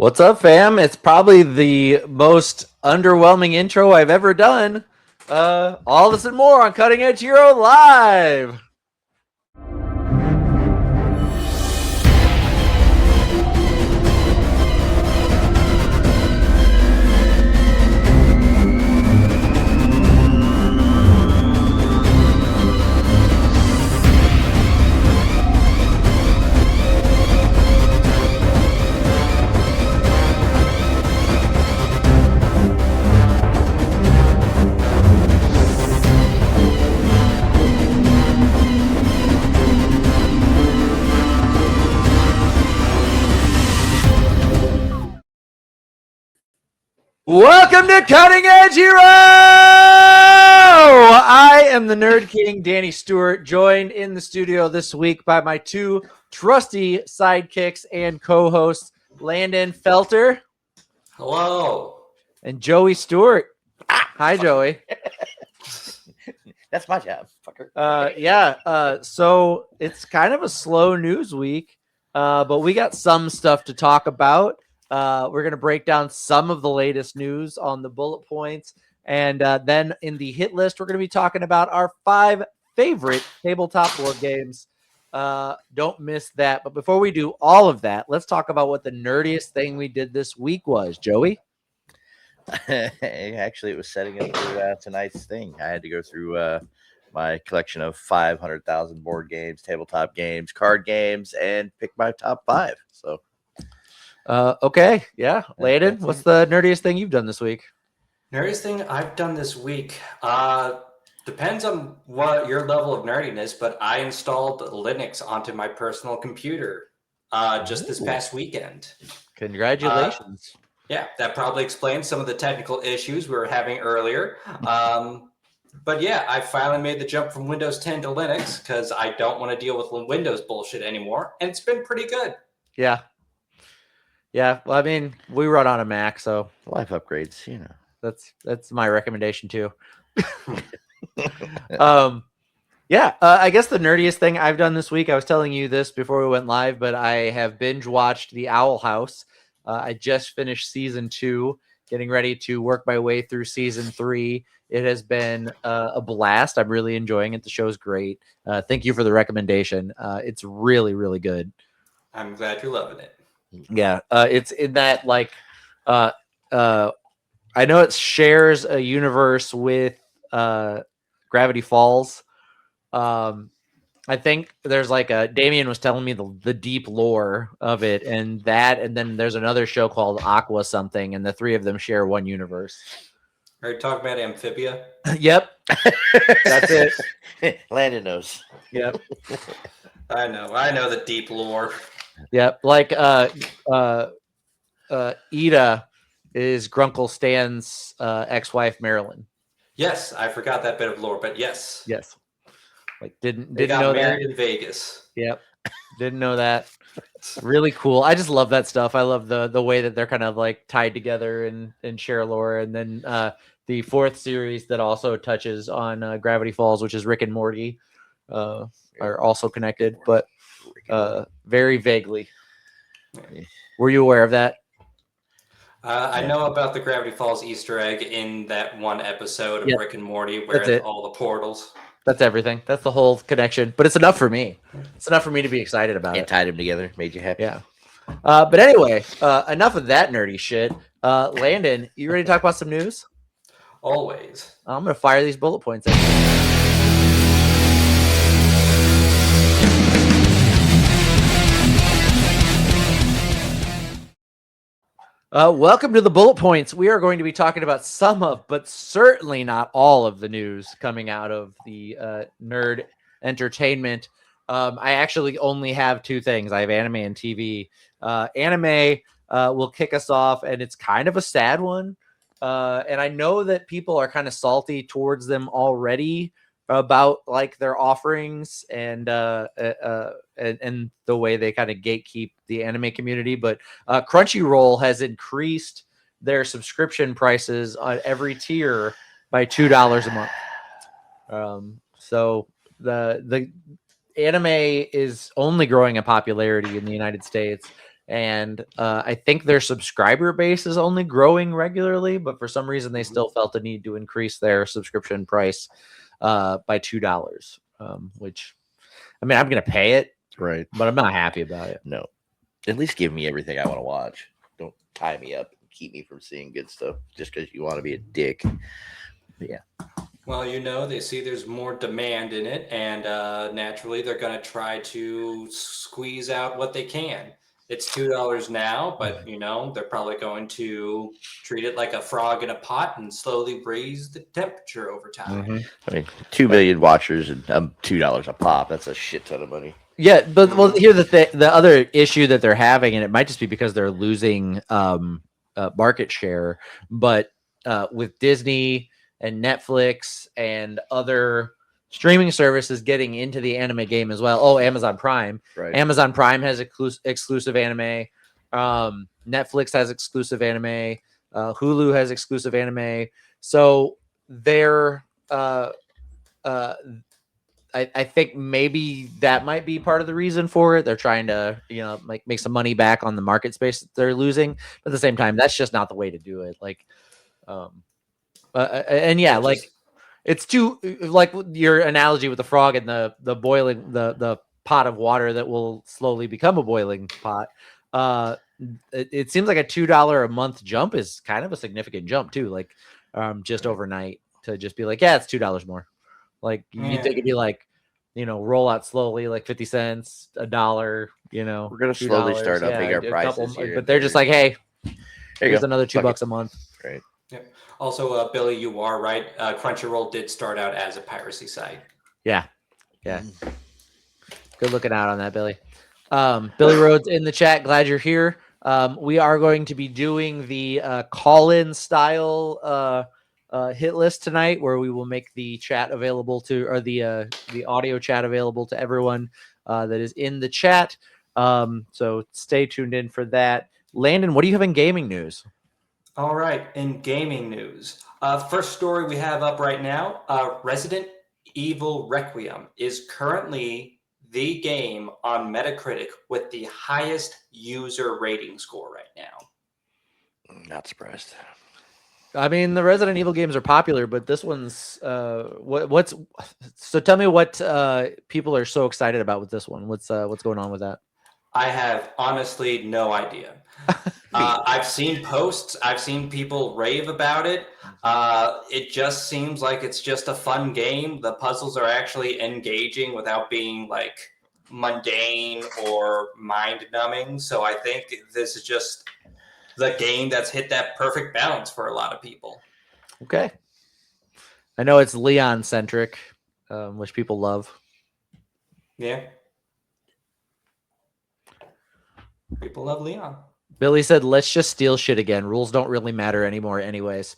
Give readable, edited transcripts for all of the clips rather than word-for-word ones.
What's up, fam? It's probably the most underwhelming intro I've ever done. All this and more on Cutting Edge Hero Live. Welcome to Cutting Edge Hero! I am the Nerd King, Danny Stewart, joined in the studio this week by my two trusty sidekicks and co-hosts, Landon Felter. Hello. And Joey Stewart. Hi, Joey. That's my job, fucker. So it's kind of a slow news week, but we got some stuff to talk about. We're going to break down some of the latest news on the bullet points. And then in the hit list, we're going to be talking about our 5 favorite tabletop board games. Don't miss that. But before we do all of that, let's talk about what the nerdiest thing we did this week was. Joey? Actually, it was setting up for tonight's thing. I had to go through my collection of 500,000 board games, tabletop games, card games, and pick my top 5. So. Okay. Yeah. Landon, what's the nerdiest thing you've done this week? Nerdiest thing I've done this week depends on what your level of nerdiness, but I installed Linux onto my personal computer just this past weekend. Congratulations. Yeah, that probably explains some of the technical issues we were having earlier. But yeah, I finally made the jump from Windows 10 to Linux because I don't want to deal with Windows bullshit anymore, and it's been pretty good. Yeah. Yeah, well, I mean, we run on a Mac, so Life upgrades, you know. That's my recommendation too. I guess the nerdiest thing I've done this week, I was telling you this before we went live, but I have binge watched The Owl House. I just finished season 2, getting ready to work my way through season 3. It has been a blast. I'm really enjoying it. The show's great. Thank you for the recommendation. It's really, really good. I'm glad you're loving it. Yeah, it's in that I know it shares a universe with Gravity Falls. I think there's Damien was telling me the deep lore of it, and then there's another show called Aqua something, and the 3 of them share one universe. Are you talking about Amphibia? Yep, that's it. Landon knows. Yep, I know the deep lore. Yep, Ida is Grunkle Stan's ex-wife Marilyn. Yes, I forgot that bit of lore, but yes. Yes. Didn't know got married in Vegas. Yep. Didn't know that. Really cool. I just love that stuff. I love the way that they're kind of tied together and share lore. And then the 4th series that also touches on Gravity Falls, which is Rick and Morty, are also connected, but very vaguely. Were you aware of that? I know about the Gravity Falls Easter egg in that one episode of Rick and Morty where it's all the portals. That's everything. That's the whole connection. But it's enough for me. It's enough for me to be excited about it. Tied them together, made you happy. Yeah. But anyway, enough of that nerdy shit. Landon, you ready to talk about some news? Always. I'm going to fire these bullet points at you. Welcome to the bullet points. We are going to be talking about some of, but certainly not all of the news coming out of the nerd entertainment. I actually only have 2 things. I have anime and TV. Anime will kick us off, and it's kind of a sad one. And I know that people are kind of salty towards them already about their offerings and the way they kind of gatekeep the anime community, but Crunchyroll has increased their subscription prices on every tier by $2 a month. So the anime is only growing in popularity in the United States, and I think their subscriber base is only growing regularly, but for some reason they still felt the need to increase their subscription price by $2, which, I mean, I'm gonna pay it, Right. but I'm not happy about it. No. At least give me everything I want to watch. Don't tie me up and keep me from seeing good stuff just because you want to be a dick. Well, they see there's more demand in it, and naturally they're going to try to squeeze out what they can. It's $2 now, but they're probably going to treat it like a frog in a pot and slowly raise the temperature over time. I mean, 2 million watchers and $2 a pop. That's a shit ton of money. Yeah, but well, here the other issue that they're having, and it might just be because they're losing market share, but with Disney and Netflix and other streaming services getting into the anime game as well. Oh, Amazon Prime. Right. Amazon Prime has exclusive anime. Netflix has exclusive anime. Hulu has exclusive anime. So they're I think maybe that might be part of the reason for it. They're trying to, make some money back on the market space that they're losing. But at the same time, that's just not the way to do it. Like, and yeah, like it's too, like your analogy with the frog and the boiling, the pot of water that will slowly become a boiling pot. It seems like a $2 a month jump is kind of a significant jump too. Like, just overnight to just be like, yeah, it's $2 more. Like you think it'd be like, roll out slowly, like 50 cents, $1, We're gonna slowly start upping our prices here. But they're just like, hey, here's go. another $2 a month. Right. Yep. Also, Billy, you are right. Crunchyroll did start out as a piracy site. Yeah. Good looking out on that, Billy. Billy Rhodes in the chat. Glad you're here. We are going to be doing the call-in style hit list tonight, where we will make the chat available to, or the audio chat available to everyone that is in the chat. So stay tuned in for that. Landon, what do you have in gaming news? All right, in gaming news, first story we have up right now, Resident Evil Requiem is currently the game on Metacritic with the highest user rating score right now. Not surprised. I mean, the Resident Evil games are popular, but this one's what's so tell me what people are so excited about with this one. What's going on with that? I have honestly no idea. I've seen posts. I've seen people rave about it. It just seems like it's just a fun game. The puzzles are actually engaging without being like mundane or mind numbing. So I think this is just the game that's hit that perfect balance for a lot of people. Okay. I know it's Leon centric, which people love. Yeah. People love Leon. Billy said, let's just steal shit again. Rules don't really matter anymore anyways.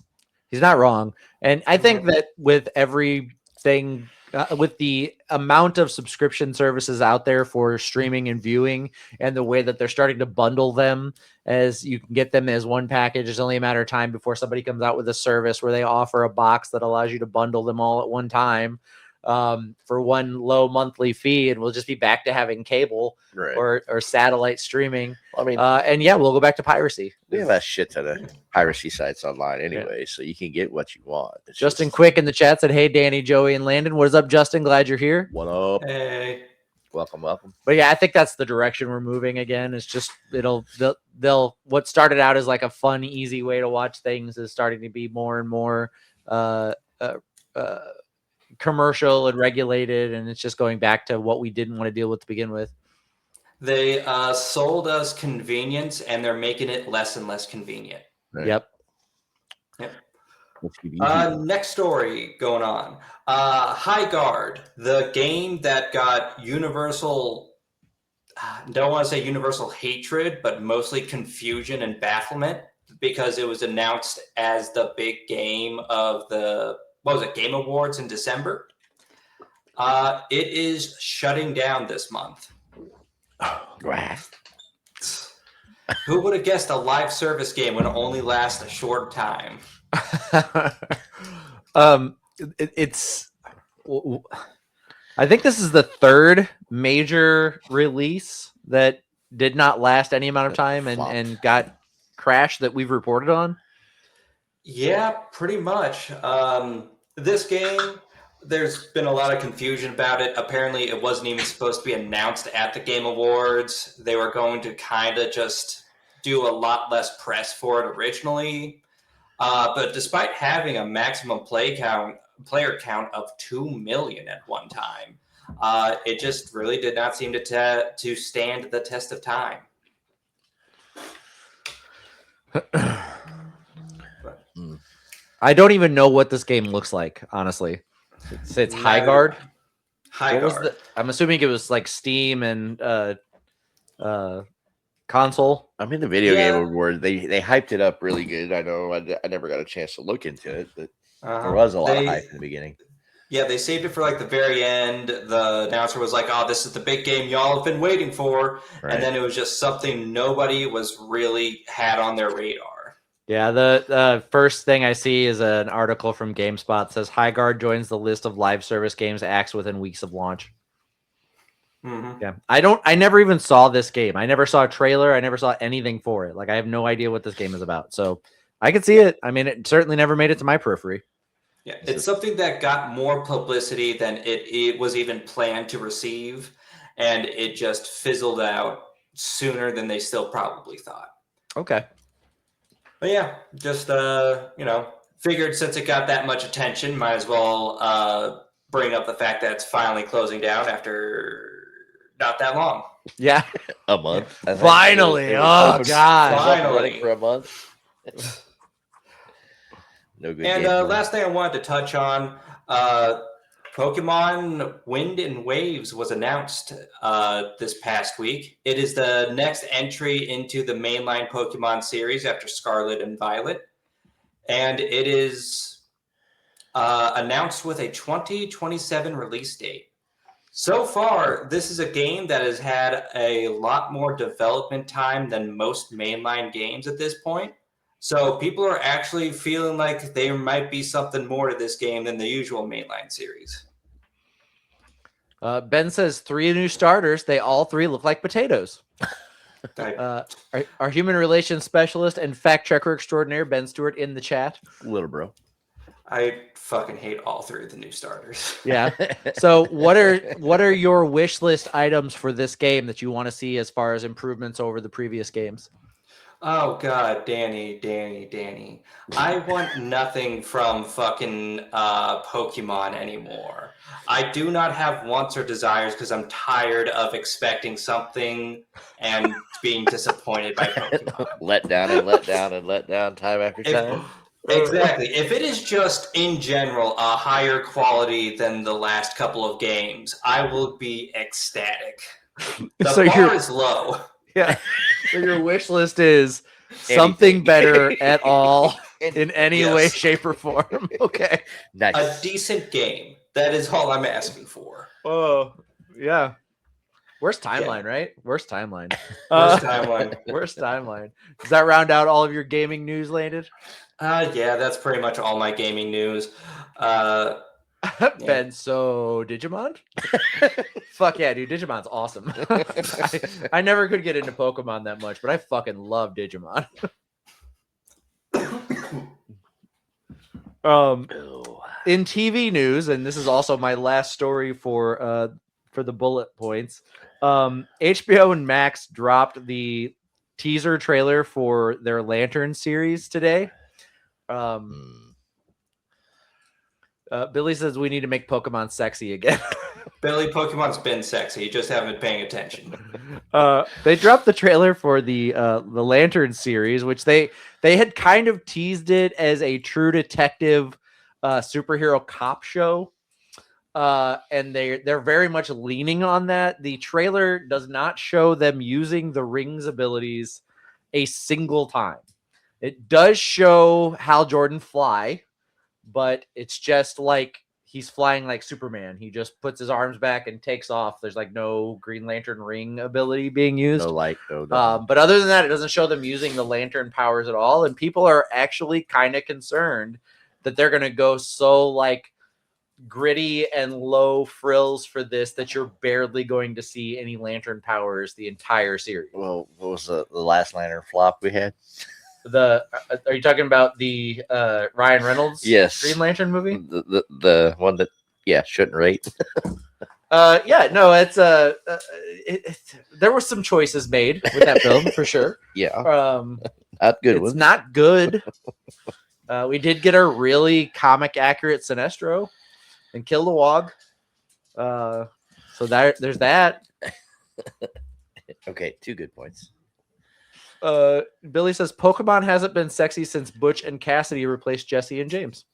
He's not wrong. And I think that with everything, with the amount of subscription services out there for streaming and viewing, and the way that they're starting to bundle them, as you can get them as one package, it's only a matter of time before somebody comes out with a service where they offer a box that allows you to bundle them all at one time for one low monthly fee, and we'll just be back to having cable or satellite streaming. I mean, and yeah, we'll go back to piracy. we have a shit ton of piracy sites online anyway, so you can get what you want. It's Justin just, Quick in the chat said, hey, Danny, Joey, and Landon. What is up, Justin? Glad you're here. what up? Hey. Welcome. But yeah, I think that's the direction we're moving again. It's just they'll what started out as like a fun, easy way to watch things is starting to be more and more commercial and regulated, and it's just going back to what we didn't want to deal with to begin with. They sold us convenience, and they're making it less and less convenient. Right. Yep. Next story going on. High Guard, the game that got universal, don't want to say universal hatred, but mostly confusion and bafflement, because it was announced as the big game of the, Game Awards in December. It is shutting down this month. Who would have guessed a live service game would only last a short time? It's I think this is the third major release that did not last any amount of time Flopped. and got crashed that we've reported on? Yeah, pretty much. This game, there's been a lot of confusion about it. Apparently, it wasn't even supposed to be announced at the Game Awards. They were going to kind of just do a lot less press for it originally. But despite having a maximum player count of 2 million at one time, it just really did not seem to stand the test of time. I don't even know what this game looks like, honestly. It's High Guard. High What Guard. I'm assuming it was like Steam and console. I mean, the video Yeah. game award, they hyped it up really good. I know I never got a chance to look into it, but Uh-huh. there was a lot of They- hype in the beginning. Yeah, they saved it for like the very end. The announcer was like, "Oh, this is the big game y'all have been waiting for," Right? and then it was just something nobody was really had on their radar. Yeah, the first thing I see is an article from GameSpot that says High Guard joins the list of live service games axed within weeks of launch. Mm-hmm. Yeah, I never even saw this game. I never saw a trailer. I never saw anything for it. Like, I have no idea what this game is about. So I could see it. I mean, it certainly never made it to my periphery. Yeah, it's something that got more publicity than it was even planned to receive, and it just fizzled out sooner than they still probably thought. Okay. But yeah, just figured since it got that much attention, might as well bring up the fact that it's finally closing down after not that long. Yeah. A month. I think. Finally. It was Oh, open- God. it was up and Finally. running for a month. No good. And game. last thing I wanted to touch on, Pokemon Wind and Waves was announced this past week. It is the next entry into the mainline Pokemon series after Scarlet and Violet. And it is announced with a 2027 release date. So far, this is a game that has had a lot more development time than most mainline games at this point. So people are actually feeling like there might be something more to this game than the usual mainline series. Ben says 3 new starters. They all 3 look like potatoes. Our human relations specialist and fact checker extraordinaire, Ben Stewart, in the chat. Little bro. I fucking hate all 3 of the new starters. Yeah. So what are your wish list items for this game that you want to see as far as improvements over the previous games? Oh god, Danny. I want nothing from fucking Pokemon anymore. I do not have wants or desires because I'm tired of expecting something and being disappointed by Pokemon. Let down and let down and let down time after time. Exactly. If it is just in general a higher quality than the last couple of games, I will be ecstatic. The So bar you're- is low. Yeah. So your wish list is something better at all in any way, Yes. shape, or form. Okay. Nice. A decent game. That is all I'm asking for. Oh, yeah. Worst timeline, right? Worst timeline. Worst timeline. Worst timeline. Does that round out all of your gaming news, Landon? Yeah, that's pretty much all my gaming news. Ben, so Digimon? Fuck yeah, dude. Digimon's awesome. I never could get into Pokemon that much, but I fucking love Digimon. Oh. In TV news, and this is also my last story for the bullet points. HBO and Max dropped the teaser trailer for their Lantern series today. Billy says we need to make Pokemon sexy again. Billy, Pokemon's been sexy. You just haven't been paying attention. They dropped the trailer for the Lantern series, which they had kind of teased it as a True Detective superhero cop show, and they're very much leaning on that. The trailer does not show them using the Ring's abilities a single time. It does show Hal Jordan fly, but it's just like he's flying like Superman. He just puts his arms back and takes off. There's like no Green Lantern ring ability being used. No light. No. nothing. But other than that, it doesn't show them using the Lantern powers at all. And people are actually kind of concerned that they're going to go so like gritty and low frills for this that you're barely going to see any Lantern powers the entire series. Well, what was the last lantern flop we had? Are you talking about the Ryan Reynolds Yes. Green Lantern movie? The one that shouldn't rate. Yeah, no, it's there were some choices made with that film for sure. Yeah, Not good it's ones. not good. We did get a really comic accurate Sinestro and Kilowog. So there's that. Okay, 2 good points. Billy says Pokemon hasn't been sexy since Butch and Cassidy replaced Jesse and James.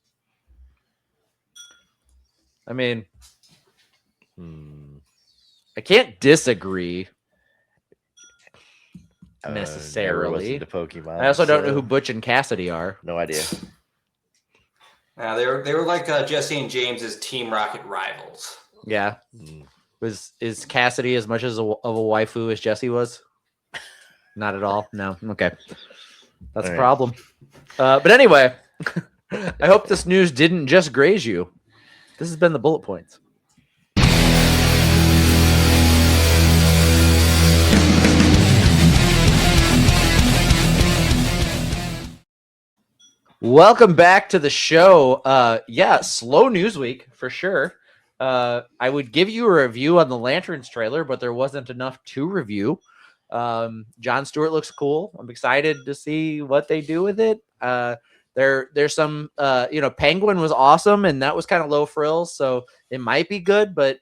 I mean, I can't disagree necessarily. Never was into Pokemon. I also don't know so who Butch and Cassidy are. No idea. They were like Jesse and James's Team Rocket rivals. Yeah. Is Cassidy as much of a waifu as Jesse was? Not at all. No. Okay. That's All a right. problem. But anyway, I hope this news didn't just graze you. This has been the bullet points. Welcome back to the show. Yeah, slow news week for sure. I would give you a review on the Lanterns trailer, but there wasn't enough to review. John Stewart looks cool. I'm excited to see what they do with it. There's some, Penguin was awesome, and that was kind of low frills, so it might be good. But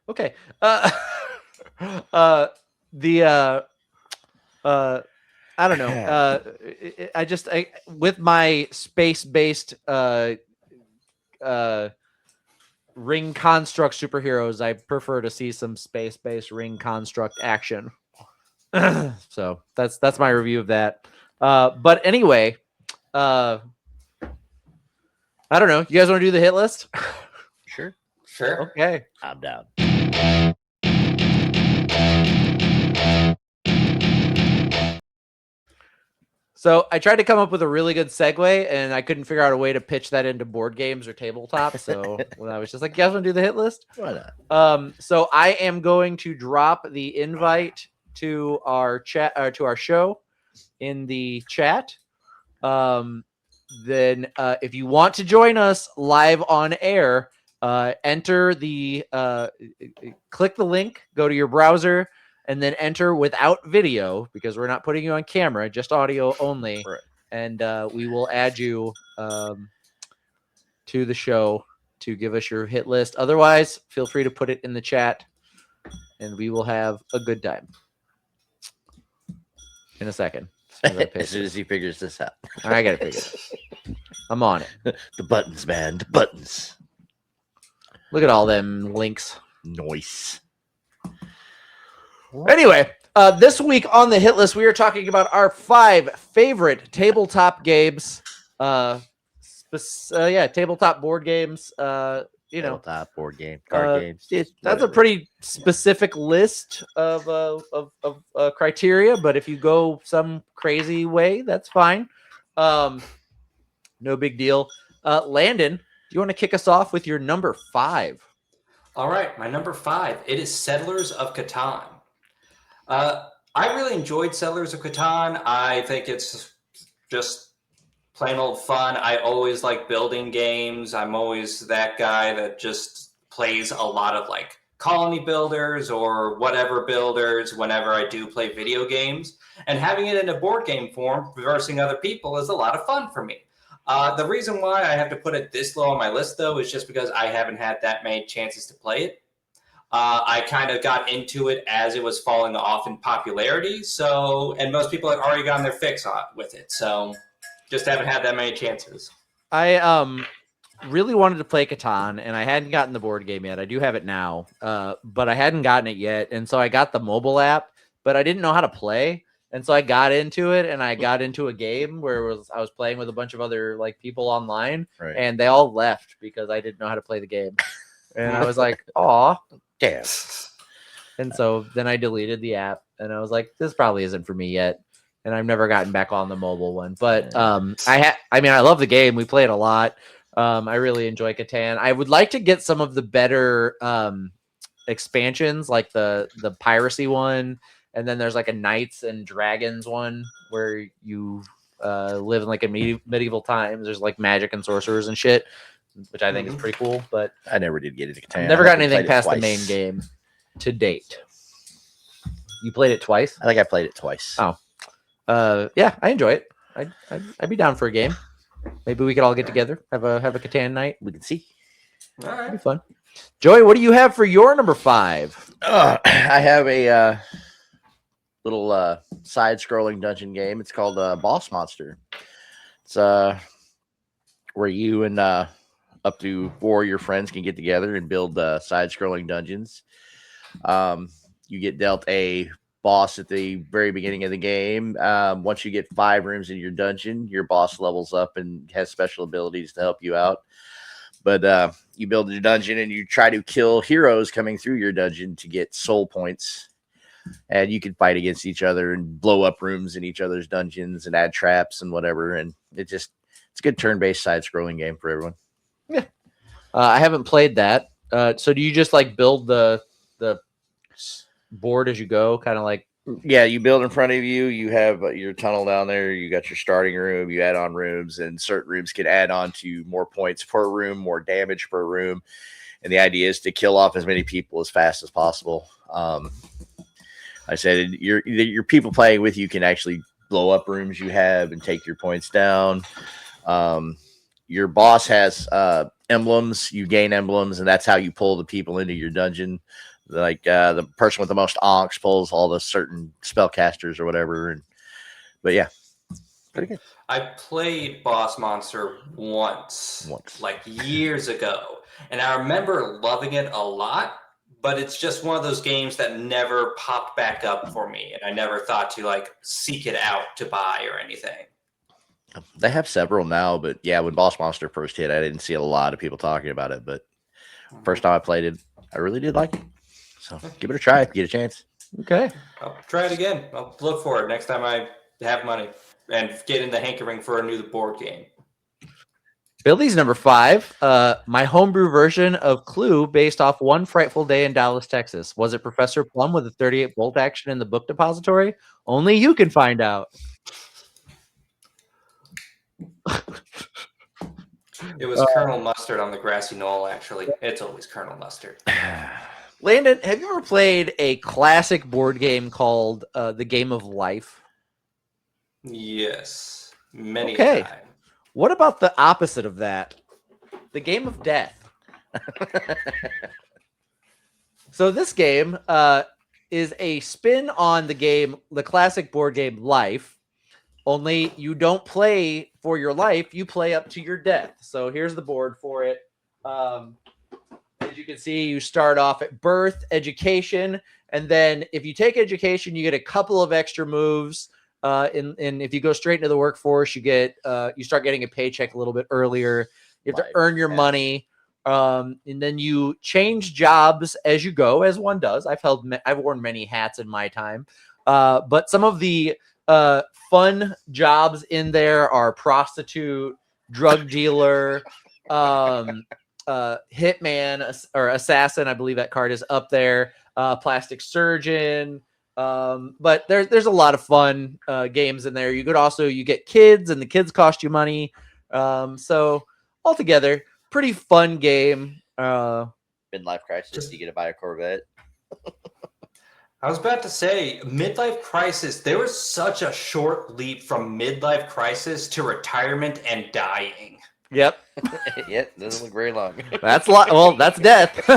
okay. I don't know. I with my space-based ring construct superheroes, I prefer to see some space-based ring construct action. So that's my review of that. But anyway, I don't know. You guys want to do the hit list? Sure. Okay. I'm down. So I tried to come up with a really good segue, and I couldn't figure out a way to pitch that into board games or tabletop. So when I was just like, "You guys want to do the hit list?" Why not? So I am going to drop the invite to our chat to our show in the chat. Then if you want to join us live on air, enter the click the link, go to your browser, and then enter without video, because we're not putting you on camera, just audio only. Right. And we will add you to the show to give us your hit list. Otherwise, feel free to put it in the chat, and we will have a good time. In a second. As soon as he figures this out. I got to figure it. I'm on it. The buttons, man. The buttons. Look at all them links. Noise. Anyway, this week on the hit list, we are talking about our 5 favorite tabletop games. Tabletop board games. Tabletop board game, card games. That's a pretty specific list of criteria, but if you go some crazy way, that's fine. No big deal. Landon, do you want to kick us off with your number 5? All right, my number 5. It is Settlers of Catan. I really enjoyed Settlers of Catan. I think it's just plain old fun. I always like building games. I'm always that guy that just plays a lot of like colony builders or whatever builders whenever I do play video games. And having it in a board game form versing other people is a lot of fun for me. The reason why I have to put it this low on my list, though, is just because I haven't had that many chances to play it. I kind of got into it as it was falling off in popularity. And most people have already gotten their fix on with it. So just haven't had that many chances. I really wanted to play Catan, and I hadn't gotten the board game yet. I do have it now, but I hadn't gotten it yet. And so I got the mobile app, but I didn't know how to play. And so I got into it, and I got into a game where I was playing with a bunch of other like people online, Right. and they all left because I didn't know how to play the game. And I was like, "Aw." Damn. And so then I deleted the app, and I was like, "This probably isn't for me yet." and I've never gotten back on the mobile one. But I love the game. We play it a lot. I really enjoy Catan. I would like to get some of the better expansions, like the piracy one, and then there's like a Knights and Dragons one where you live in like a medieval times. There's like magic and sorcerers and shit, which I think is pretty cool. But I never did get into Catan. I've never gotten I anything played it past the twice. main game to date. You played it twice? I think I played it twice. Oh. Yeah, I enjoy it. I'd be down for a game. Maybe we could all get together, have a Catan night. We can see. All It'd be right. fun. Joey, what do you have for your number 5? I have a little side-scrolling dungeon game. It's called Boss Monster. It's where you and up to 4 of your friends can get together and build side-scrolling dungeons. You get dealt a boss at the very beginning of the game. Once you get 5 rooms in your dungeon, your boss levels up and has special abilities to help you out. But you build your dungeon and you try to kill heroes coming through your dungeon to get soul points. And you can fight against each other and blow up rooms in each other's dungeons and add traps and whatever. And it's a good turn-based side-scrolling game for everyone. Yeah. I haven't played that. So do you just like build the board as you go, kind of like? Yeah, you build in front of you. You have your tunnel down there. You got your starting room. You add on rooms, and certain rooms can add on to more points per room, more damage per room. And the idea is to kill off as many people as fast as possible. I said your people playing with you can actually blow up rooms you have and take your points down. Your boss has emblems. You gain emblems, and that's how you pull the people into your dungeon. Like the person with the most onks pulls all the certain spellcasters or whatever. But yeah, pretty good. I played Boss Monster once, like years ago, and I remember loving it a lot. But it's just one of those games that never popped back up for me, and I never thought to like seek it out to buy or anything. They have several now, but yeah, when Boss Monster first hit, I didn't see a lot of people talking about it. But first time I played it, I really did like it. So give it a try if you get a chance. Okay. I'll try it again. I'll look for it next time I have money and get in the hankering for a new board game. Billy's number 5, my homebrew version of Clue based off One Frightful Day in Dallas, Texas. Was it Professor Plum with a 38 bolt action in the book depository? Only you can find out. It was Colonel Mustard on the grassy knoll, actually. It's always Colonel Mustard. Landon, have you ever played a classic board game called The Game of Life? Yes. Many Okay. times. What about the opposite of that? The Game of Death. So this game is a spin on the classic board game Life, only you don't play for your life, you play up to your death. So here's the board for it. As you can see, you start off at birth, education, and then if you take education, you get a couple of extra moves. And if you go straight into the workforce, you start getting a paycheck a little bit earlier. You have to earn your money, and then you change jobs as you go, as one does. I've worn many hats in my time, but some of the fun jobs in there are prostitute, drug dealer, hitman or assassin. I believe that card is up there. Plastic surgeon. But there's a lot of fun games in there. You get kids, and the kids cost you money. So altogether, pretty fun game. Midlife crisis, you get to buy a Corvette. I was about to say, midlife crisis, there was such a short leap from midlife crisis to retirement and dying. Yep. Yep, doesn't look very long. That's that's death.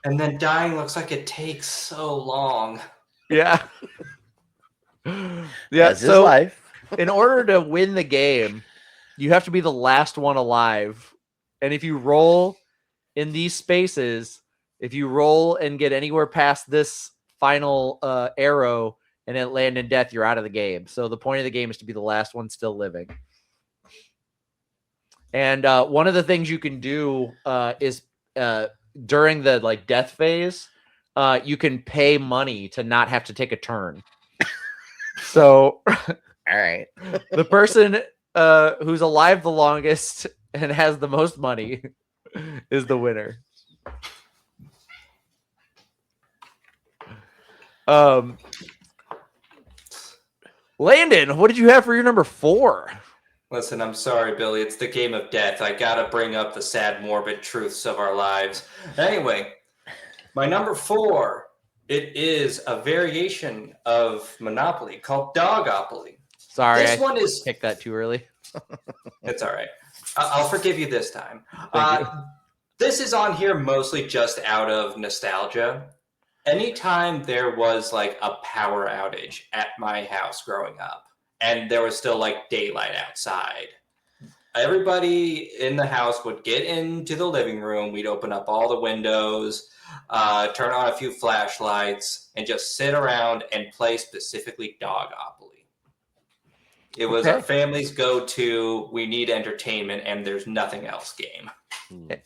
And then dying looks like it takes so long. Yeah. Yeah. That's his So life. in order to win the game, you have to be the last one alive. And if you roll in these spaces, if you roll and get anywhere past this final arrow and it land in death, you're out of the game. So the point of the game is to be the last one still living. And one of the things you can do is during the death phase, you can pay money to not have to take a turn. So All right. the person who's alive the longest and has the most money is the winner. Landon, what did you have for your number 4? Listen, I'm sorry, Billy. It's the game of death. I gotta bring up the sad, morbid truths of our lives. Anyway, my number 4, it is a variation of Monopoly called Dogopoly. Sorry, This I one is... picked that too early. It's all right. I'll forgive you this time. Thank you. This is on here mostly just out of nostalgia. Anytime there was like a power outage at my house growing up, and there was still like daylight outside, everybody in the house would get into the living room. We'd open up all the windows, turn on a few flashlights, and just sit around and play specifically Dogopoly. It was our family's go-to, we need entertainment, and there's nothing else game.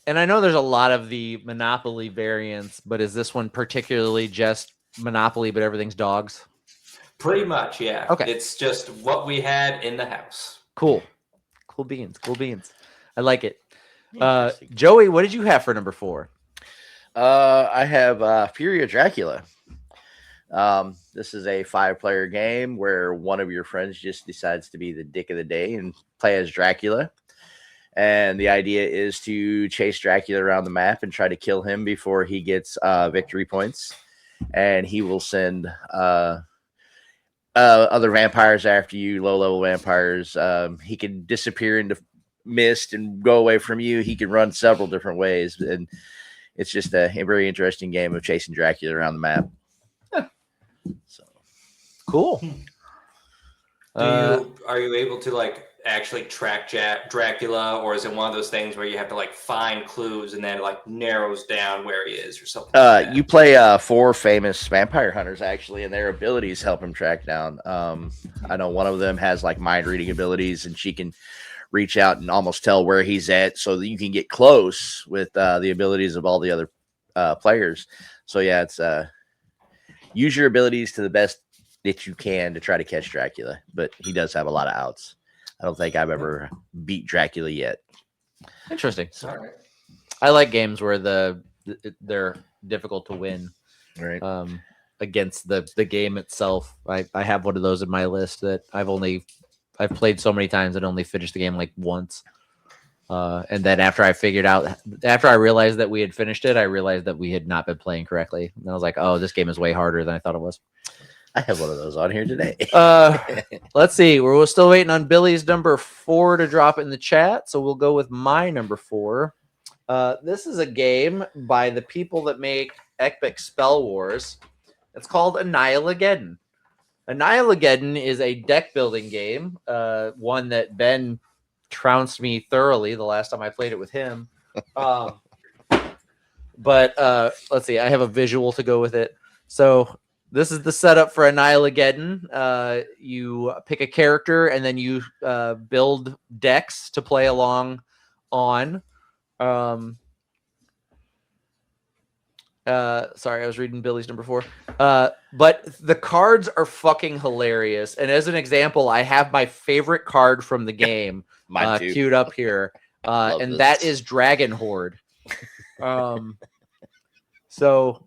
And I know there's a lot of the Monopoly variants, but is this one particularly just Monopoly, but everything's dogs? Pretty much, yeah. Okay. It's just what we had in the house. Cool. Cool beans. Cool beans. I like it. Interesting. Joey, what did you have for number 4? I have Fury of Dracula. This is a 5-player game where one of your friends just decides to be the dick of the day and play as Dracula. And the idea is to chase Dracula around the map and try to kill him before he gets victory points. And he will send other vampires after you, low-level vampires. He can disappear into mist and go away from you. He can run several different ways. And it's just a very interesting game of chasing Dracula around the map. So Cool. Are you able to like actually track Dracula, or is it one of those things where you have to like find clues and then it like narrows down where he is or something? Like that? You play 4 famous vampire hunters actually, and their abilities help him track down. I know one of them has like mind reading abilities, and she can reach out and almost tell where he's at, so that you can get close with the abilities of all the other players. So yeah, it's use your abilities to the best that you can to try to catch Dracula, but he does have a lot of outs. I don't think I've ever beat Dracula yet. Interesting. All right. I like games where they're difficult to win Right. against the game itself. I have one of those in my list that I've played so many times and only finished the game like once. And then after I realized that we had finished it, I realized that we had not been playing correctly. And I was like, oh, this game is way harder than I thought it was. I have one of those on here today. Let's see. We're still waiting on Billy's number 4 to drop in the chat. So we'll go with my number 4. This is a game by the people that make Epic Spell Wars. It's called Annihilageddon. Annihilageddon is a deck building game, one that Ben trounced me thoroughly the last time I played it with him. But let's see. I have a visual to go with it. So this is the setup for Annihilageddon. You pick a character and then you build decks to play along on. Sorry, I was reading Billy's number 4. But the cards are fucking hilarious. And as an example, I have my favorite card from the game queued up here. And that is Dragon Horde. So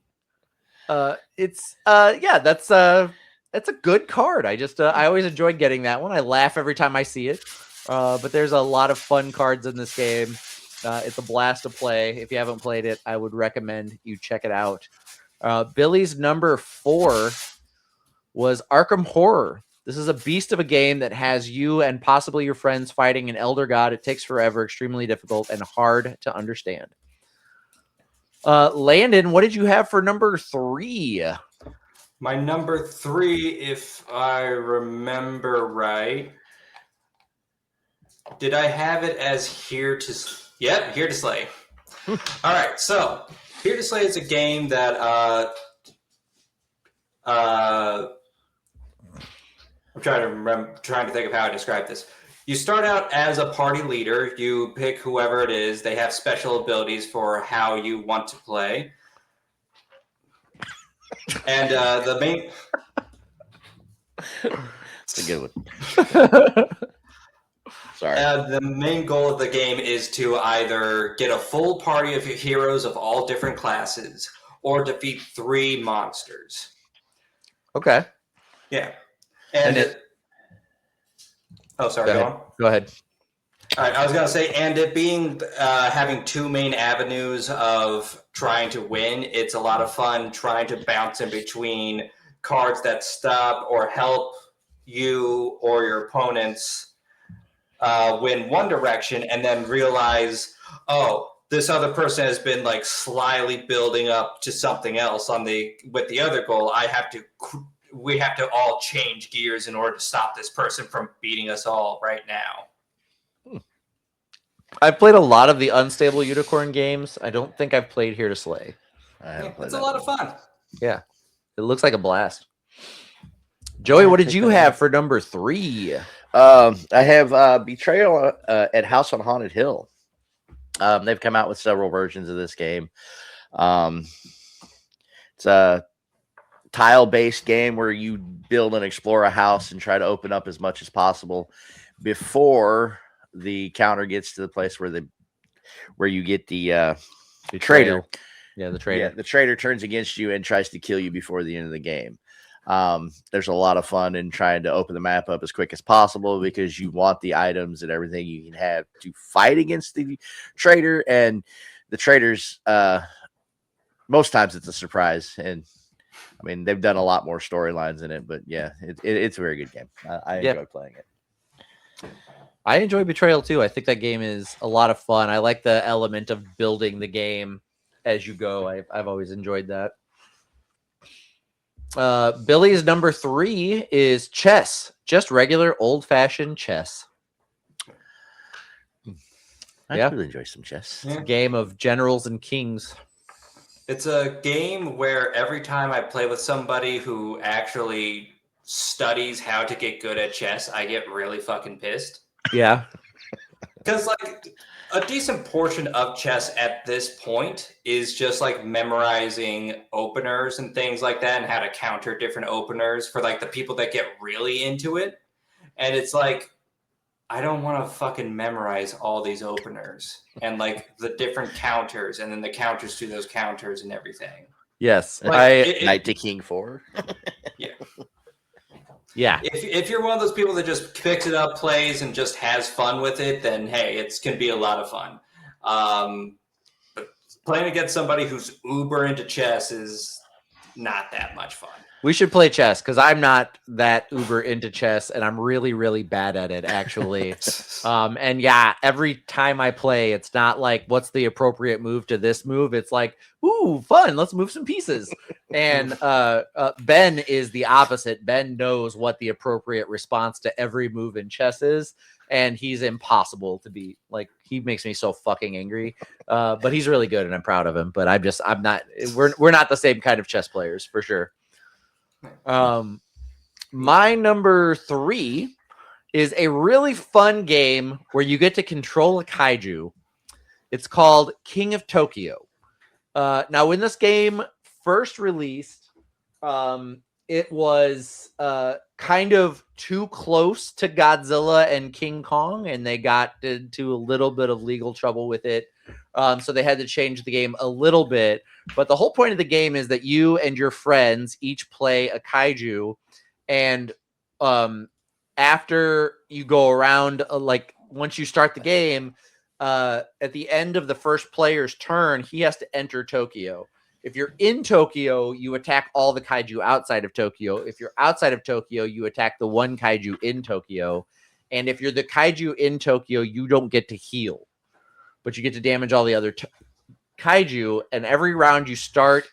it's that's a good card. I always enjoy getting that one. I laugh every time I see it. But there's a lot of fun cards in this game. It's a blast to play. If you haven't played it, I would recommend you check it out. Billy's number 4 was Arkham Horror. This is a beast of a game that has you and possibly your friends fighting an elder god. It takes forever, extremely difficult, and hard to understand. Landon, what did you have for number 3? My number 3, if I remember right, did I have it as Here to... Yep, Here to Slay. All right, so Here to Slay is a game that I'm trying to think of how I describe this. You start out as a party leader. You pick whoever it is. They have special abilities for how you want to play. And the main... It's a good one. Sorry. The main goal of the game is to either get a full party of heroes of all different classes or defeat 3 monsters. Okay. Yeah. And Oh, sorry, Go go ahead. on. Go ahead. All right, I was going to say, and it being having 2 main avenues of trying to win, it's a lot of fun trying to bounce in between cards that stop or help you or your opponents win one direction, and then realize, oh, this other person has been like slyly building up to something else with the other goal. We have to all change gears in order to stop this person from beating us all right now. I've played a lot of the Unstable Unicorn games. I don't think I've played Here to Slay. I haven't played It's a that lot one. of fun. Yeah. It looks like a blast. Joey, what did you have for number 3? I have Betrayal at House on Haunted Hill. They've come out with several versions of this game. It's a tile-based game where you build and explore a house and try to open up as much as possible before the counter gets to the place where you get the traitor. Yeah, the traitor. Yeah, the traitor turns against you and tries to kill you before the end of the game. There's a lot of fun in trying to open the map up as quick as possible because you want the items and everything you can have to fight against the traitor, and the traitors most times it's a surprise. And I mean, they've done a lot more storylines in it, but yeah, it's a very good game. I enjoy playing it. I enjoy Betrayal too. I think that game is a lot of fun. I like the element of building the game as you go. I've always enjoyed that. Billy's number 3 is chess. Just regular old-fashioned chess. I really enjoy some chess. It's a game of generals and kings. It's a game where every time I play with somebody who actually studies how to get good at chess, I get really fucking pissed. Yeah. Because, like, a decent portion of chess at this point is just, like, memorizing openers and things like that and how to counter different openers for, like, the people that get really into it. And it's like, I don't want to fucking memorize all these openers and, like, the different counters and then the counters to those counters and everything. Yes. Like, Knight to King 4. Yeah. If you're one of those people that just picks it up, plays, and just has fun with it, then hey, it can be a lot of fun. But playing against somebody who's uber into chess is not that much fun. We should play chess because I'm not that uber into chess and I'm really, really bad at it, actually. And yeah, every time I play, it's not like, what's the appropriate move to this move? It's like, ooh, fun. Let's move some pieces. And Ben is the opposite. Ben knows what the appropriate response to every move in chess is. And he's impossible to beat. Like, he makes me so fucking angry. But he's really good and I'm proud of him. But I'm not, we're not the same kind of chess players for sure. My number 3 is a really fun game where you get to control a kaiju. It's called King of Tokyo. Now, when this game first released, it was kind of too close to Godzilla and King Kong, and they got into a little bit of legal trouble with it. So they had to change the game a little bit. But the whole point of the game is that you and your friends each play a kaiju. And after you go around, like once you start the game, at the end of the first player's turn, he has to enter Tokyo. If you're in Tokyo, you attack all the kaiju outside of Tokyo. If you're outside of Tokyo, you attack the one kaiju in Tokyo. And if you're the kaiju in Tokyo, you don't get to heal, but you get to damage all the other kaiju. And every round you start,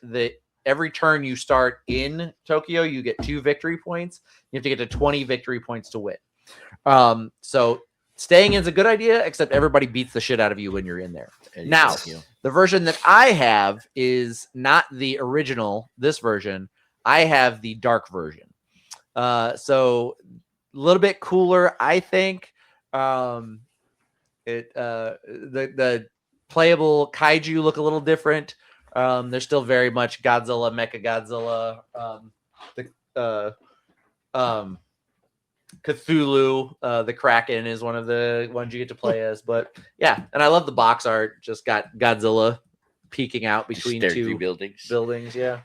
every turn you start in Tokyo, you get 2 victory points. You have to get to 20 victory points to win. So staying in is a good idea, except everybody beats the shit out of you when you're in there. Now, the version that I have is not the original, this version. I have the dark version. So a little bit cooler, I think. The playable kaiju look a little different. They're still very much Godzilla, Mechagodzilla. Cthulhu, the Kraken is one of the ones you get to play as. But yeah, and I love the box art. Just got Godzilla peeking out between Staring through two buildings. buildings. Yeah.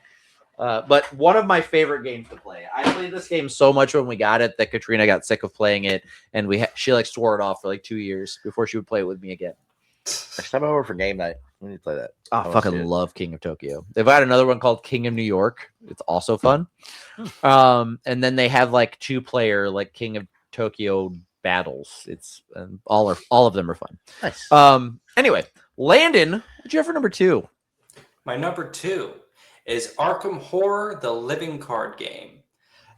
But one of my favorite games to play. I played this game so much when we got it that Katrina got sick of playing it, and she like swore it off for like 2 years before she would play it with me again. Next time I'm over for game night, we need to play that. Oh, I wanna see fucking it. love King of Tokyo. They've got another one called King of New York. It's also fun. And then they have like 2-player like King of Tokyo battles. It's all of them are fun. Nice. Anyway, Landon, what'd you have for number 2? My number 2 is Arkham Horror, the living card game.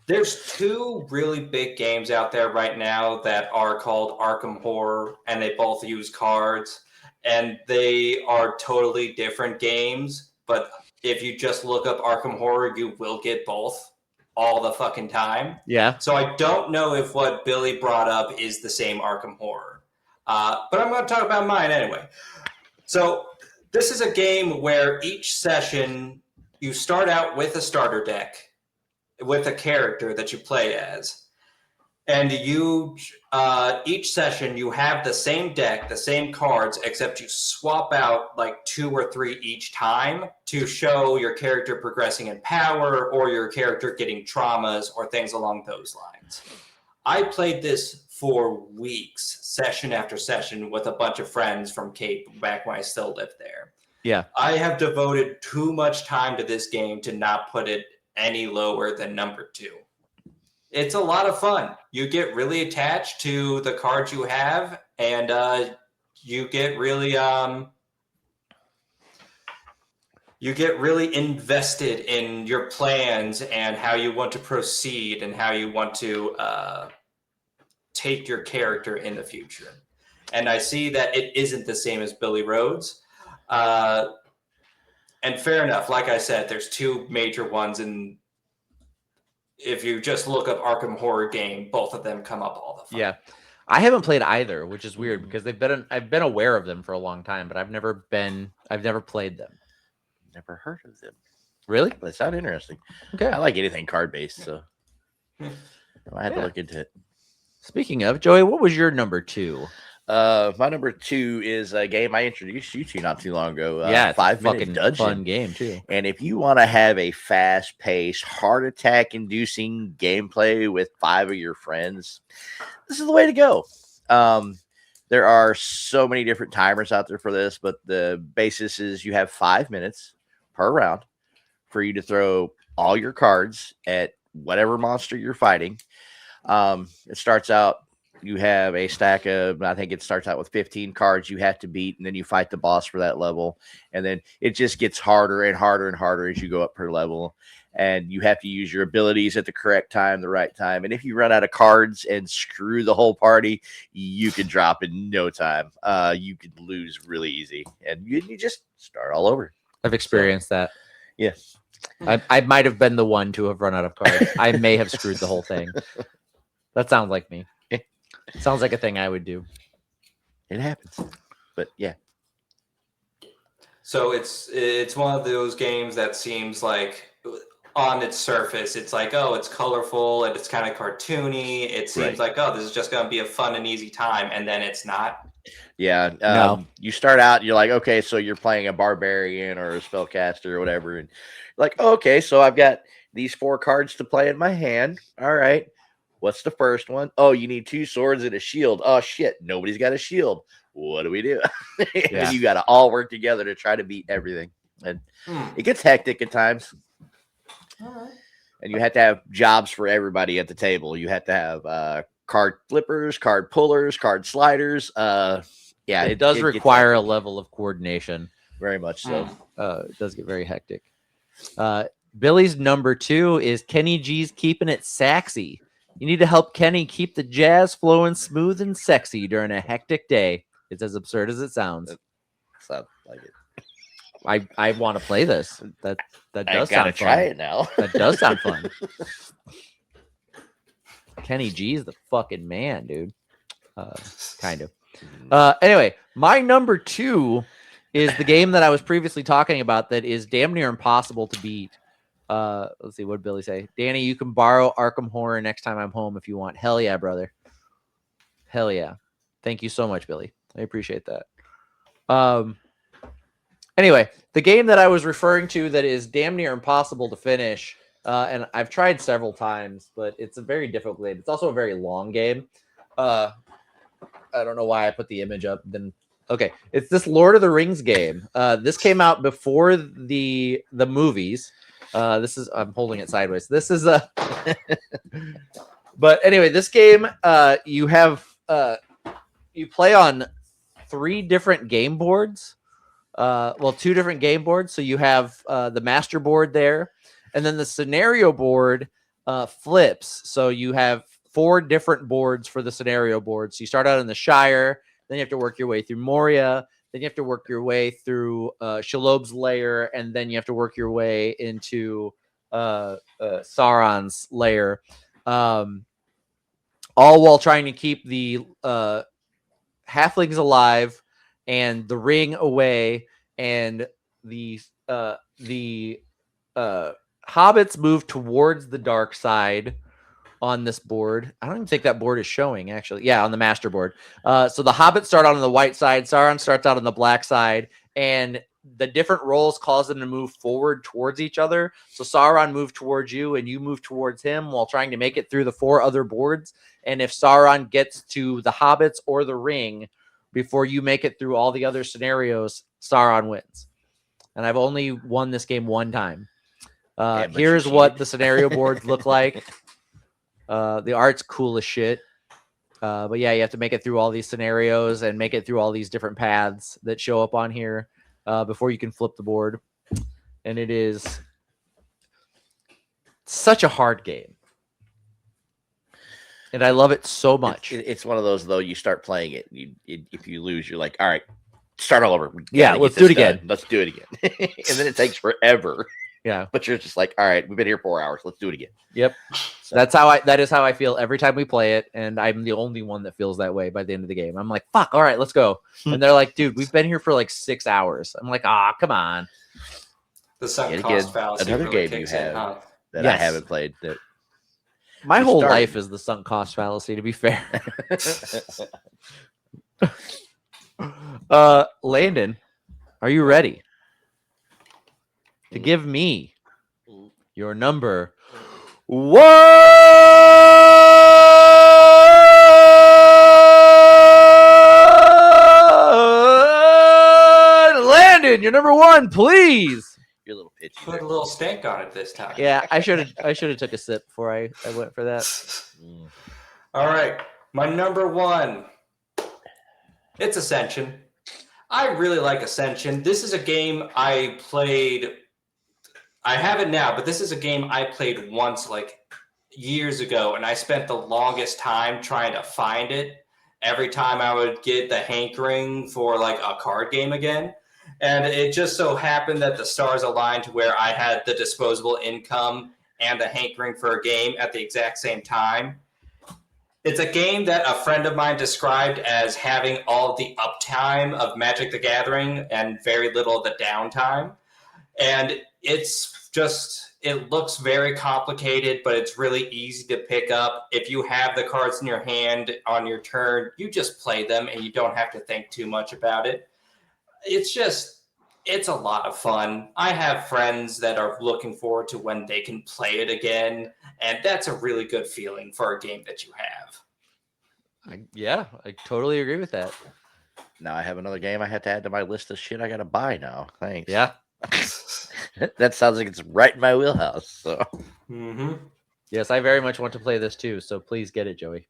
There's 2 really big games out there right now that are called Arkham Horror, and they both use cards, and they are totally different games. But if you just look up Arkham Horror, you will get both all the fucking time. Yeah. So I don't know if what Billy brought up is the same Arkham Horror. But I'm going to talk about mine anyway. So this is a game where each session you start out with a starter deck with a character that you play as. And each session you have the same deck, the same cards, except you swap out like 2 or 3 each time to show your character progressing in power or your character getting traumas or things along those lines. I played this for weeks, session after session, with a bunch of friends from Cape back when I still lived there. Yeah. I have devoted too much time to this game to not put it any lower than number 2. It's a lot of fun. You get really attached to the cards you have, and you get really invested in your plans and how you want to proceed and how you want to take your character in the future. And I see that it isn't the same as Billy Rhodes. And fair enough. Like I said, there's 2 major ones, and if you just look up Arkham Horror game, both of them come up all the time. Yeah. I haven't played either, which is weird because I've been aware of them for a long time, but I've never played them. Never heard of them. Really? They sound interesting. Okay. I like anything card based, so I had to look into it. Speaking of, Joey, what was your number 2? My number 2 is a game I introduced you to not too long ago. Yeah, 5 Minute fucking Dungeon. fun game too. And if you want to have a fast-paced, heart attack-inducing gameplay with 5 of your friends, this is the way to go. There are so many different timers out there for this, but the basis is you have 5 minutes per round for you to throw all your cards at whatever monster you're fighting. It starts out, you have a stack of, I think it starts out with 15 cards you have to beat, and then you fight the boss for that level. And then it just gets harder and harder and harder as you go up per level. And you have to use your abilities at the correct time, the right time. And if you run out of cards and screw the whole party, you can drop in no time. You could lose really easy. And you just start all over. I've experienced that. Yes. I might have been the one to have run out of cards. I may have screwed the whole thing. That sounds like me. Sounds like a thing I would do. It happens. But yeah. So it's one of those games that seems like on its surface, it's like, oh, it's colorful and it's kind of cartoony. It seems like, oh, this is just going to be a fun and easy time. And then it's not. Yeah. No. You start out, you're like, okay, so you're playing a barbarian or a spellcaster or whatever. And like, oh, okay, so I've got these 4 cards to play in my hand. All right. What's the first one? Oh, you need 2 swords and a shield. Oh, shit. Nobody's got a shield. What do we do? Yeah. You got to all work together to try to beat everything. And it gets hectic at times. All right. And you have to have jobs for everybody at the table. You have to have card flippers, card pullers, card sliders. Yeah, it does gets require a hectic. level of coordination. Very much so. It does get very hectic. Billy's number 2 is Kenny G's Keeping It Saxy. You need to help Kenny keep the jazz flowing smooth and sexy during a hectic day. It's as absurd as it sounds. Sounds like it. I want to play this. That I does gotta sound try fun. it now. That does sound fun. Kenny G is the fucking man, dude. Kind of. Anyway, my number 2 is the game that I was previously talking about that is damn near impossible to beat. Let's see, what did Billy say? Danny, you can borrow Arkham Horror next time I'm home if you want. Hell yeah, brother. Hell yeah. Thank you so much, Billy. I appreciate that. Anyway, the game that I was referring to that is damn near impossible to finish, and I've tried several times, but it's a very difficult game. It's also a very long game. I don't know why I put the image up. Then okay, it's this Lord of the Rings game. This came out before the movies. This is I'm holding it sideways. This is a but anyway, this game you have you play on 3 different game boards. Well, 2 different game boards. So you have the master board there, and then the scenario board flips. So you have 4 different boards for the scenario board. So you start out in the Shire, then you have to work your way through Moria, then you have to work your way through Shalob's lair, and then you have to work your way into Sauron's lair, all while trying to keep the halflings alive and the ring away, and the hobbits move towards the dark side on this board. I don't even think that board is showing, actually. Yeah, on the master board. So the hobbits start out on the white side, Sauron starts out on the black side, and the different rolls cause them to move forward towards each other. So Sauron moved towards you, and you move towards him while trying to make it through the 4 other boards. And if Sauron gets to the hobbits or the ring before you make it through all the other scenarios, Sauron wins. And I've only won this game 1 time. Here's what the scenario boards look like. The art's cool as shit. But yeah, you have to make it through all these scenarios and make it through all these different paths that show up on here before you can flip the board. And it is such a hard game. And I love it so much. It's one of those, though, you start playing it. If you lose, you're like, all right, start all over. Yeah, let's do it again. Let's do it again. And then it takes forever. Yeah. But you're just like, all right, we've been here 4 hours. Let's do it again. Yep. So that is how I feel every time we play it. And I'm the only one that feels that way by the end of the game. I'm like, fuck, all right, let's go. And they're like, dude, we've been here for like 6 hours. I'm like, come on. The sunk cost fallacy. Another really game you kicks in, have huh? that I haven't played. That my You whole started. life is the sunk cost fallacy, to be fair. Landon, are you ready to give me your number 1? Landon, your number 1, please. You're a little pitchy. Put there. a little stank on it this time. Yeah, I should have took a sip before I went for that. Mm. All right, my number 1. It's Ascension. I really like Ascension. This is a game I played. I have it now, but this is a game I played once, like years ago, and I spent the longest time trying to find it. Every time I would get the hankering for like a card game again. And it just so happened that the stars aligned to where I had the disposable income and the hankering for a game at the exact same time. It's a game that a friend of mine described as having all the uptime of Magic the Gathering and very little of the downtime. And it's just, it looks very complicated, but it's really easy to pick up. If you have the cards in your hand on your turn, you just play them and you don't have to think too much about it. It's a lot of fun. I have friends that are looking forward to when they can play it again, and that's a really good feeling for a game that you have. I totally agree with that. Now I have another game I had to add to my list of shit I got to buy now. Thanks. Yeah. That sounds like it's right in my wheelhouse. So Mm-hmm. Yes, I very much want to play this too, so please get it, Joey.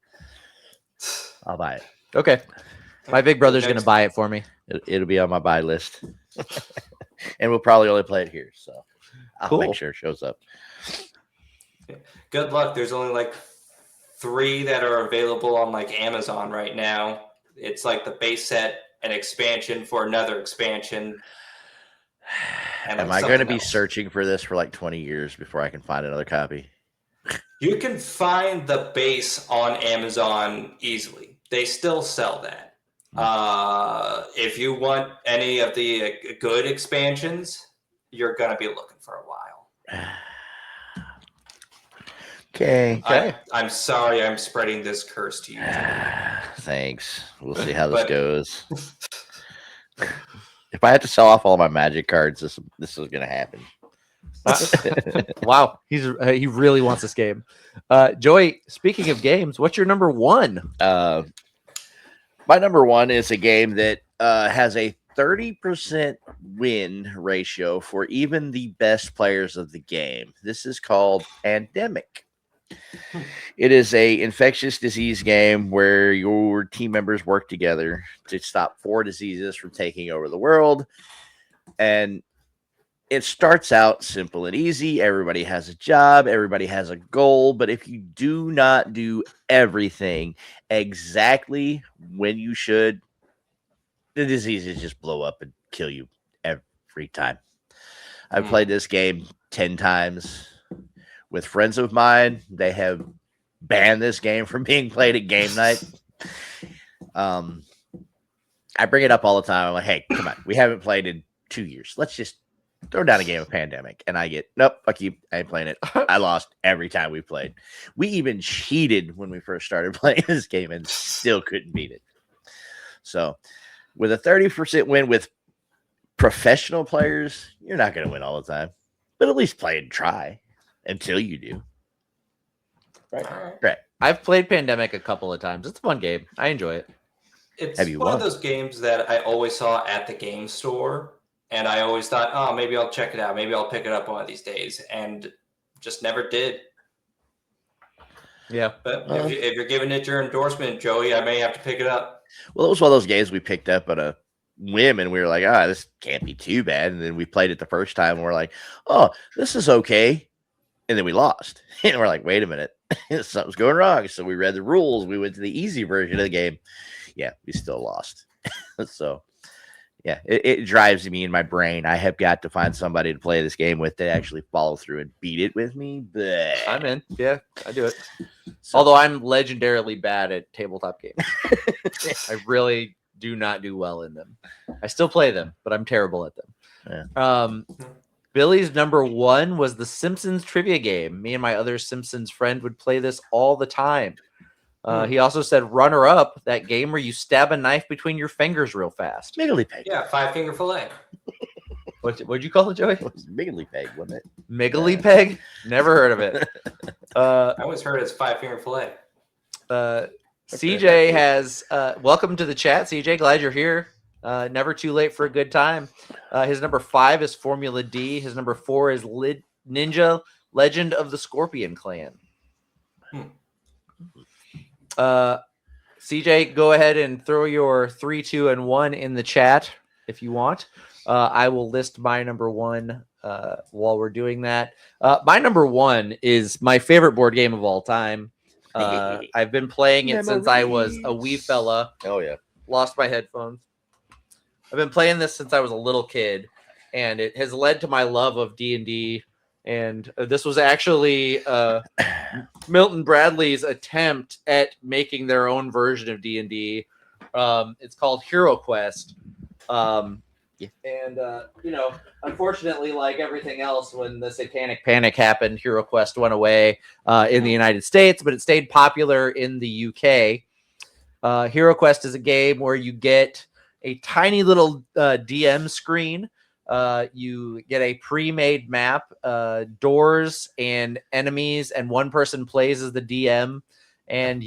I'll buy it. Okay. My big brother's going to buy it for me. It'll be on my buy list. And we'll probably only play it here. So I'll Cool. make sure it shows up. Good luck. There's only like 3 that are available on like Amazon right now. It's like the base set, an expansion for another expansion. And Am like I going to something be else. searching for this for like 20 years before I can find another copy? You can find the base on Amazon easily. They still sell that. If you want any of the good expansions, you're going to be looking for a while. Okay. I'm sorry I'm spreading this curse to you. Thanks. We'll see how this But- goes. If I had to sell off all my magic cards, this is gonna happen. Wow, he really wants this game. Joey, speaking of games, what's your number one? My number one is a game that has a 30% win ratio for even the best players of the game. This is called Pandemic. It is a infectious disease game where your team members work together to stop 4 diseases from taking over the world. And it starts out simple and easy. Everybody has a job, everybody has a goal, but if you do not do everything exactly when you should, the diseases just blow up and kill you every time. I've played this game 10 times with friends of mine. They have banned this game from being played at game night. I bring it up all the time. I'm like, hey, come on. We haven't played in 2 years. Let's just throw down a game of Pandemic. And I get, nope, fuck you. I ain't playing it. I lost every time we played. We even cheated when we first started playing this game and still couldn't beat it. So with a 30% win with professional players, you're not going to win all the time. But at least play and try until you do. Right. I've played Pandemic a couple of times. It's a fun game. I enjoy it. It's Have you one won? of those games that I always saw at the game store, and I always thought, oh, maybe I'll check it out. Maybe I'll pick it up one of these days, and just never did. Yeah. But if you're giving it your endorsement, Joey, I may have to pick it up. Well, it was one of those games we picked up on a whim, and we were like, this can't be too bad. And then we played it the first time, and we're like, oh, this is okay. And then we lost. And we're like, wait a minute. Something's going wrong. So we read the rules. We went to the easy version of the game. Yeah, we still lost. So, yeah, it drives me in my brain. I have got to find somebody to play this game with that actually follow through and beat it with me. Bleh. I'm in. Yeah, I do it. So- Although I'm legendarily bad at tabletop games. I really do not do well in them. I still play them, but I'm terrible at them. Billy's number one was the Simpsons trivia game. Me and my other Simpsons friend would play this all the time. He also said runner up, that game where you stab a knife between your fingers real fast. Miggly Peg. Yeah, 5-finger fillet. What'd you call it, Joey? It was Miggly Peg, wasn't it? Miggly Peg? Never heard of it. I always heard it's 5-finger fillet. CJ has welcome to the chat. CJ, glad you're here. Never too late for a good time. His number 5 is Formula D. His number 4 is Ninja Legend of the Scorpion Clan. CJ, go ahead and throw your 3, 2, and 1 in the chat if you want. I will list my number 1 while we're doing that. My number 1 is my favorite board game of all time. I've been playing it since I was a wee fella. Oh, yeah. Lost my headphones. I've been playing this since I was a little kid, and it has led to my love of D&D. And this was actually Milton Bradley's attempt at making their own version of D&D. It's called Hero Quest. And, unfortunately, like everything else, when the Satanic Panic happened, Hero Quest went away in the United States, but it stayed popular in the UK. Hero Quest is a game where you get a tiny little DM screen. You get a pre-made map, doors and enemies, and one person plays as the DM, and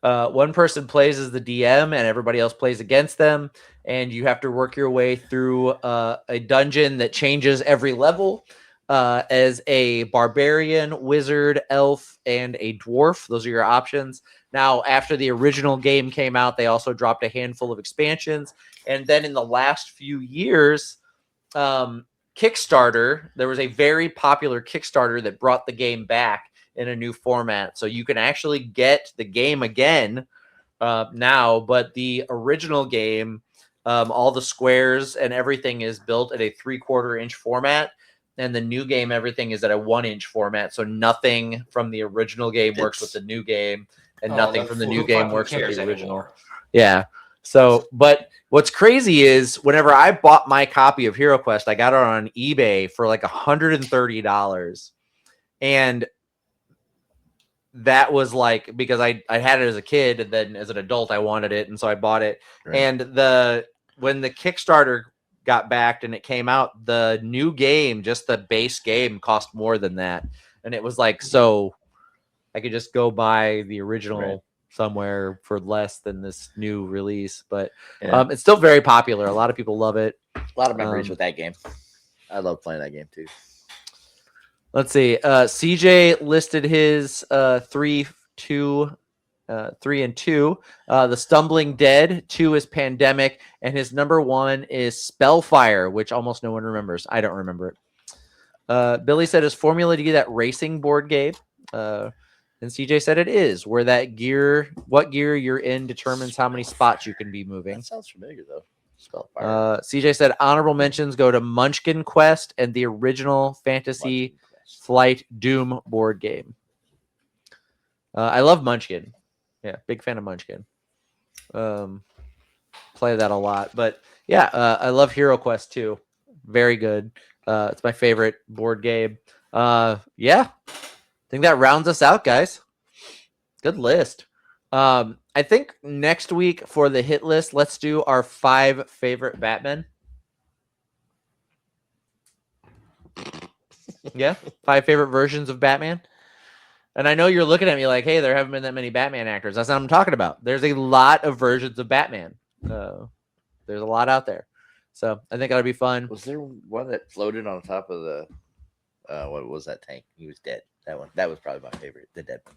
one person plays as the DM, and everybody else plays against them, and you have to work your way through a dungeon that changes every level. As a barbarian, wizard, elf, and a dwarf. Those are your options. Now, after the original game came out, they also dropped a handful of expansions. And then in the last few years, Kickstarter, there was a very popular Kickstarter that brought the game back in a new format. So you can actually get the game again now, but the original game, all the squares and everything is built at a 3/4 inch format. And the new game, everything is at a 1 inch format. So nothing from the original game works with the new game, and nothing from the new game works with the original. Anymore. Yeah. So, but what's crazy is whenever I bought my copy of Hero Quest, I got it on eBay for like $130. And that was like because I had it as a kid, and then as an adult I wanted it, and so I bought it. Right. And when the Kickstarter got backed and it came out, the new game, just the base game, cost more than that. And it was like, so I could just go buy the original Right. somewhere for less than this new release. But Yeah. it's still very popular. A lot of people love it. A lot of memories Um, with that game. I love playing that game too. Let's see. CJ listed his 3, 2, 3 and 2. The Stumbling Dead, 2 is Pandemic, and his number 1 is Spellfire, which almost no one remembers. I don't remember it. Billy said his Formula D, that racing board game. And CJ said it is, where what gear you're in determines how many spots you can be moving. That sounds familiar though. Spellfire. CJ said honorable mentions go to Munchkin Quest and the original Fantasy Flight Doom board game. I love Munchkin. Yeah, big fan of Munchkin. Play that a lot. But yeah, I love Hero Quest too. Very good. It's my favorite board game. Yeah, I think that rounds us out, guys. Good list. I think next week for the hit list, let's do our 5 favorite Batman. Yeah, 5 favorite versions of Batman. And I know you're looking at me like, hey, there haven't been that many Batman actors. That's what I'm talking about. There's a lot of versions of Batman. There's a lot out there. So I think that'll be fun. Was there one that floated on top of the what was that tank? He was dead. That was probably my favorite. The dead one.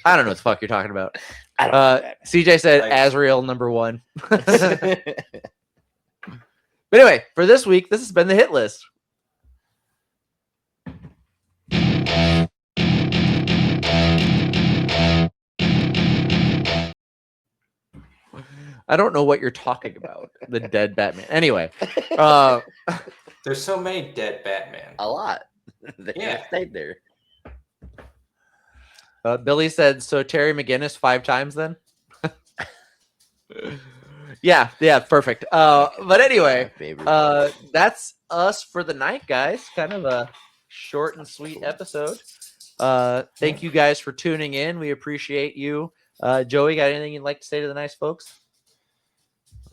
I don't know what the fuck you're talking about. I don't know that. CJ said Like- Azrael number 1. But anyway, for this week, this has been the hit list. I don't know what you're talking about. The dead Batman. Anyway, There's so many dead Batman. A lot. They Yeah. stayed there. Billy said, so Terry McGinnis 5 times then? Yeah, perfect. But anyway, My favorite. that's us for the night, guys. Kind of a short and sweet episode. Thank you guys for tuning in. We appreciate you. Joey, got anything you'd like to say to the nice folks?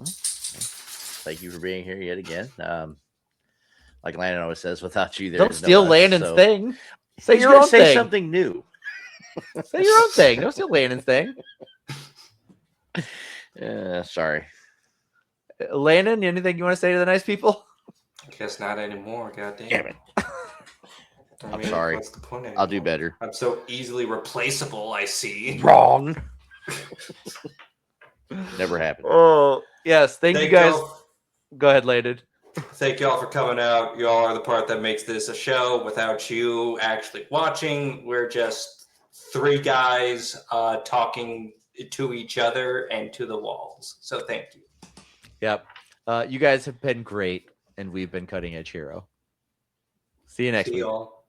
Thank you for being here yet again. Like Landon always says, without you, Don't there's steal no us, Landon's so- thing. Say He's your gonna own say thing. something new. Say your own thing. Don't steal Landon's thing. Sorry. Landon, anything you want to say to the nice people? I guess not anymore. Goddamn. Damn it. I sorry. What's the point I'll do anymore? better. I'm so easily replaceable. I see. Wrong. Never happened. Oh, yes. Thank you guys. y'all- Go ahead, Landon. Thank y'all for coming out. Y'all are the part that makes this a show. Without you actually watching, we're just 3 guys talking to each other and to the walls. So thank you. Yep. You guys have been great, and we've been Cutting Edge Hero. See you next See week. y'all.